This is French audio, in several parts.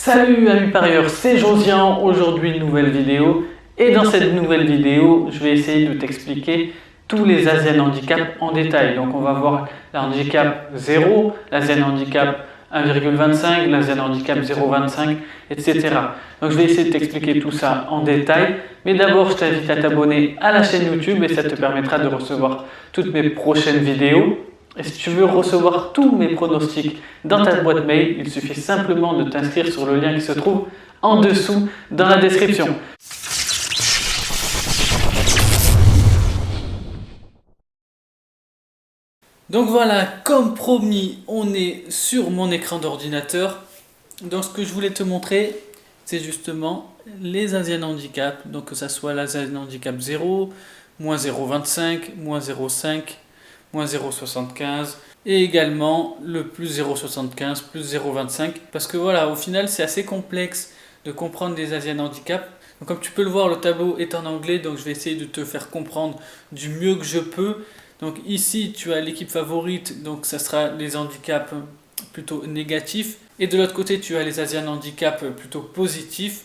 Salut amis parieurs, c'est Josian, aujourd'hui une nouvelle vidéo et dans cette nouvelle vidéo je vais essayer de t'expliquer tous les Asian Handicap en détail. Donc on va voir l'handicap 0, l'Asian Handicap 1,25, l'Asian Handicap 0,25, etc. Donc je vais essayer de t'expliquer tout ça en détail, mais d'abord je t'invite à t'abonner à la chaîne YouTube et ça te permettra de recevoir toutes mes prochaines vidéos. Et si tu veux recevoir tous mes pronostics dans ta boîte mail, il suffit simplement de t'inscrire sur le lien qui se trouve en dessous dans la description. Donc voilà, comme promis, on est sur mon écran d'ordinateur. Donc ce que je voulais te montrer, c'est justement les Asian Handicap. Donc que ça soit l'Asian Handicap 0, moins 0,25, moins 0,5, moins 0,75 et également le plus 0,75, plus 0,25 parce que voilà, au final c'est assez complexe de comprendre les Asian Handicap. Donc comme tu peux le voir, le tableau est en anglais, donc je vais essayer de te faire comprendre du mieux que je peux. Donc ici tu as l'équipe favorite, donc ça sera les handicaps plutôt négatifs, et de l'autre côté tu as les Asian Handicap plutôt positifs.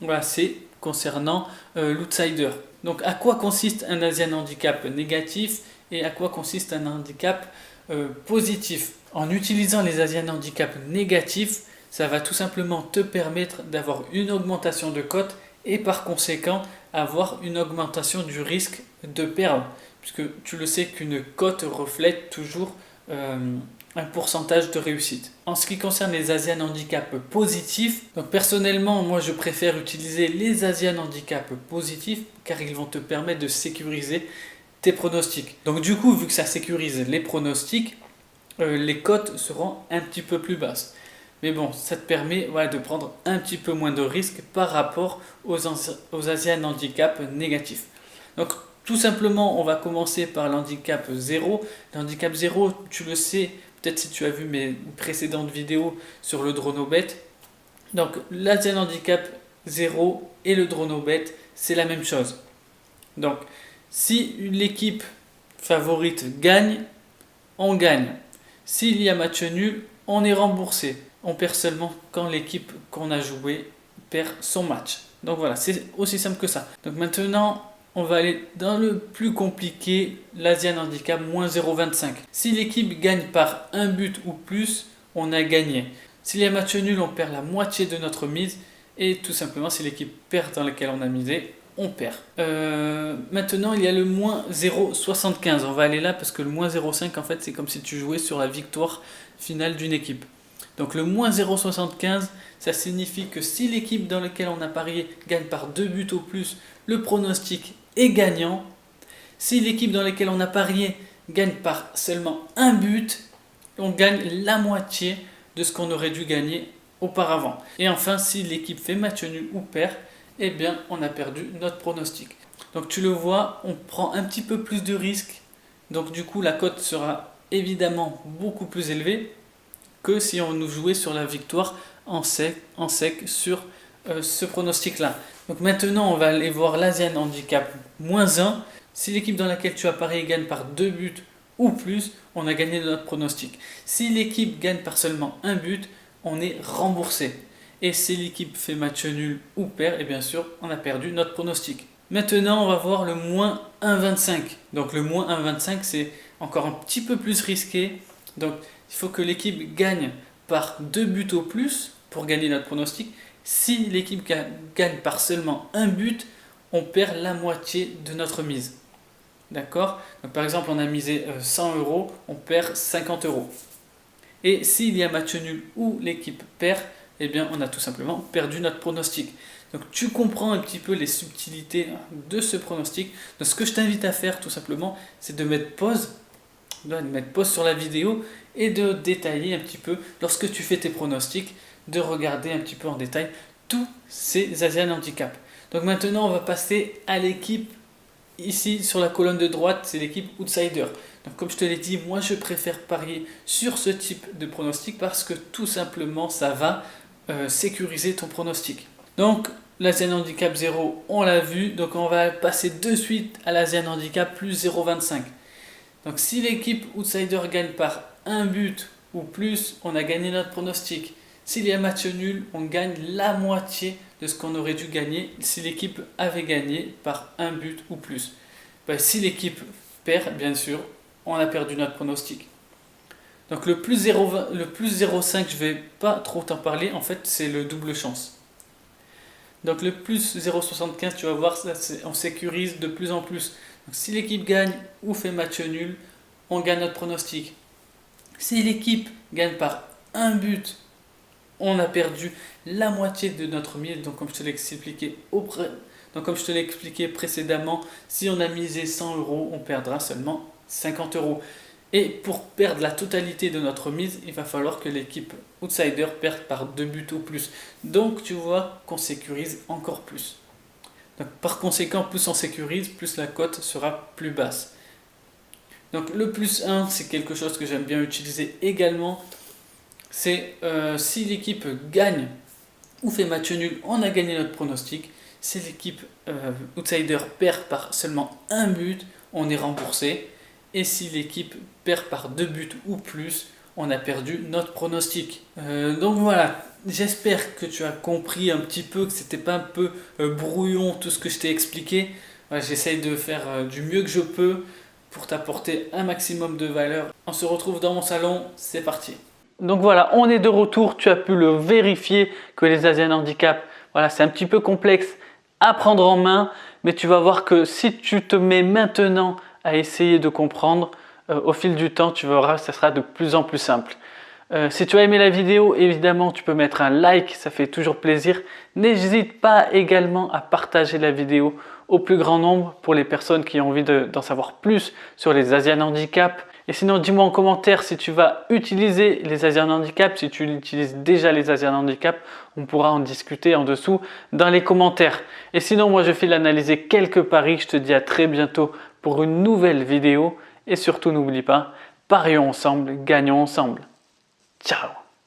Voilà, c'est concernant l'outsider. Donc à quoi consiste un Asian Handicap négatif et à quoi consiste un handicap positif? En utilisant les Asian Handicap négatifs, ça va tout simplement te permettre d'avoir une augmentation de cote et par conséquent avoir une augmentation du risque de perdre, puisque tu le sais qu'une cote reflète toujours un pourcentage de réussite. En ce qui concerne les Asian Handicap positifs, donc personnellement moi je préfère utiliser les Asian Handicap positifs car ils vont te permettre de sécuriser tes pronostics. Donc du coup, vu que ça sécurise les pronostics, les cotes seront un petit peu plus basses. Mais bon, ça te permet de prendre un petit peu moins de risques par rapport aux Asian Handicap négatifs. Donc tout simplement, on va commencer par l'handicap 0. L'handicap 0, tu le sais, peut-être si tu as vu mes précédentes vidéos sur le Dronobet. Donc l'Asian Handicap 0 et le Dronobet, c'est la même chose. Donc si l'équipe favorite gagne, on gagne. S'il y a match nul, on est remboursé. On perd seulement quand l'équipe qu'on a joué perd son match. Donc voilà, c'est aussi simple que ça. Donc maintenant, on va aller dans le plus compliqué, l'Asian Handicap moins 0,25. Si l'équipe gagne par un but ou plus, on a gagné. S'il y a match nul, on perd la moitié de notre mise. Et tout simplement, si l'équipe perd dans laquelle on a misé, on perd. Maintenant, il y a le moins 0,75. On va aller là parce que le moins 0,5, en fait, c'est comme si tu jouais sur la victoire finale d'une équipe. Donc le moins 0,75, ça signifie que si l'équipe dans laquelle on a parié gagne par 2 buts au plus, le pronostic est gagnant. Si l'équipe dans laquelle on a parié gagne par seulement un but, on gagne la moitié de ce qu'on aurait dû gagner auparavant. Et enfin, si l'équipe fait match nul ou perd, eh bien on a perdu notre pronostic. Donc tu le vois, on prend un petit peu plus de risques. Donc du coup la cote sera évidemment beaucoup plus élevée que si on nous jouait sur la victoire en sec sur ce pronostic là. Donc maintenant on va aller voir l'Asian Handicap moins 1. Si l'équipe dans laquelle tu as parié gagne par 2 buts ou plus, on a gagné notre pronostic. Si l'équipe gagne par seulement un but, on est remboursé. Et si l'équipe fait match nul ou perd, et bien sûr on a perdu notre pronostic. Maintenant on va voir le moins 1,25. Donc le moins 1,25 c'est encore un petit peu plus risqué. Donc il faut que l'équipe gagne par 2 buts au plus pour gagner notre pronostic. Si l'équipe gagne par seulement un but, on perd la moitié de notre mise. D'accord? Donc par exemple on a misé 100 €, on perd 50 €. Et s'il y a match nul ou l'équipe perd, eh bien on a tout simplement perdu notre pronostic. Donc tu comprends un petit peu les subtilités de ce pronostic. Donc ce que je t'invite à faire tout simplement, c'est de mettre pause sur la vidéo et de détailler un petit peu lorsque tu fais tes pronostics, de regarder un petit peu en détail tous ces Asian Handicap. Donc maintenant on va passer à l'équipe ici sur la colonne de droite, c'est l'équipe outsider. Donc comme je te l'ai dit, moi je préfère parier sur ce type de pronostic parce que tout simplement ça va sécuriser ton pronostic. Donc l'Asian Handicap 0, on l'a vu, donc on va passer de suite à l'Asian Handicap plus 0,25. Donc si l'équipe outsider gagne par un but ou plus, on a gagné notre pronostic. S'il y a match nul, on gagne la moitié de ce qu'on aurait dû gagner si l'équipe avait gagné par un but ou plus. Ben, si l'équipe perd, bien sûr, on a perdu notre pronostic. Donc le plus 0,5, je ne vais pas trop t'en parler, en fait c'est le double chance. Donc le plus 0,75, tu vas voir, ça, on sécurise de plus en plus. Donc, si l'équipe gagne ou fait match nul, on gagne notre pronostic. Si l'équipe gagne par un but, on a perdu la moitié de notre mise. Donc comme je te l'ai expliqué précédemment, si on a misé 100 euros, on perdra seulement 50 euros. Et pour perdre la totalité de notre mise, il va falloir que l'équipe outsider perde par 2 buts ou plus. Donc tu vois qu'on sécurise encore plus. Donc, par conséquent, plus on sécurise, plus la cote sera plus basse. Donc le plus 1, c'est quelque chose que j'aime bien utiliser également. C'est si l'équipe gagne ou fait match nul, on a gagné notre pronostic. Si l'équipe outsider perd par seulement un but, on est remboursé. Et si l'équipe perd par 2 buts ou plus, on a perdu notre pronostic. Donc voilà, j'espère que tu as compris un petit peu, que c'était pas un peu brouillon tout ce que je t'ai expliqué. Voilà, j'essaye de faire du mieux que je peux pour t'apporter un maximum de valeur. On se retrouve dans mon salon, c'est parti. Donc voilà, on est de retour, tu as pu le vérifier que les Asian Handicap, voilà, c'est un petit peu complexe à prendre en main, mais tu vas voir que si tu te mets maintenant à essayer de comprendre, au fil du temps, tu verras, ça sera de plus en plus simple. Si tu as aimé la vidéo, évidemment, tu peux mettre un like, ça fait toujours plaisir. N'hésite pas également à partager la vidéo au plus grand nombre pour les personnes qui ont envie d'en savoir plus sur les Asian Handicap. Et sinon, dis-moi en commentaire si tu vas utiliser les Asian Handicap, si tu utilises déjà les Asian Handicap, on pourra en discuter en dessous dans les commentaires. Et sinon, moi je file analyser quelques paris, je te dis à très bientôt pour une nouvelle vidéo. Et surtout, n'oublie pas, parions ensemble, gagnons ensemble. Ciao!